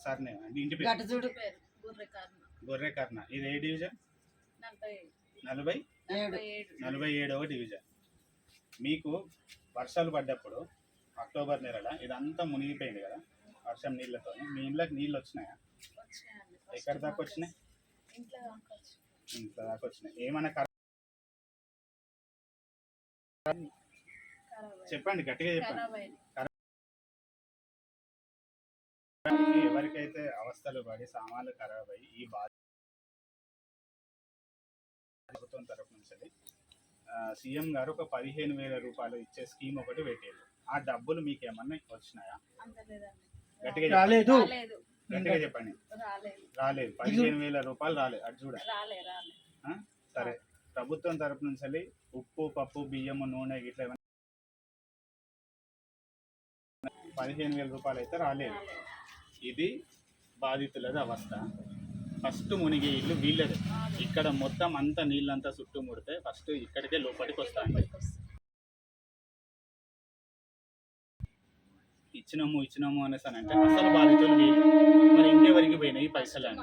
Sir name అంటే ఇంటి పేరు గట్టజుడు గొర్రె కర్ణ. ఇది ఏ డివిజన్? 47వ డివిజన్. మీకు వర్షాలు పడ్డప్పుడు అక్టోబర్ నెలలో ఇదంతా మునిగిపోయింది కదా వర్షం నీళ్ళతో. మీ ఇళ్ళకి నీళ్ళు వచ్చినాయా? ఎక్కడి దాకా వచ్చినాయి? ఇంట్లో దాకా వచ్చినాయి. ఏమైనా చెప్పండి, గట్టిగా చెప్పండి. ఎవరికైతే అవస్థలు పడి సామాన్లు ఖరాబ్ అయ్యి ఈ ప్రభుత్వం తరఫు నుంచి సీఎం గారు ఒక 15,000 రూపాయలు ఇచ్చే స్కీమ్ ఒకటి పెట్టారు. ఆ డబ్బులు మీకు ఏమన్నా వచ్చినాయా? గట్టిగా రాలేదు. గట్టిగా చెప్పండి. రాలేదు. 15,000 రూపాయలు రాలేదు. అది చూడండి. సరే, ప్రభుత్వం తరఫు నుంచి ఉప్పు, పప్పు, బియ్యము, నూనె గిట్ల 15,000 రూపాయలు అయితే రాలేదు. ఇది బాధితులది అవస్థ. ఫస్ట్ మునిగే ఇల్లు వీళ్ళది. ఇక్కడ మొత్తం అంతా నీళ్ళంతా చుట్టుముడితే ఫస్ట్ ఇక్కడికే లోపలికి వస్తాయి. ఇచ్చినాము అనేసి అని అంటే అసలు బాధితులు వీళ్ళు. మరి ఇంకెవరికి పోయినాయి పైసలు అని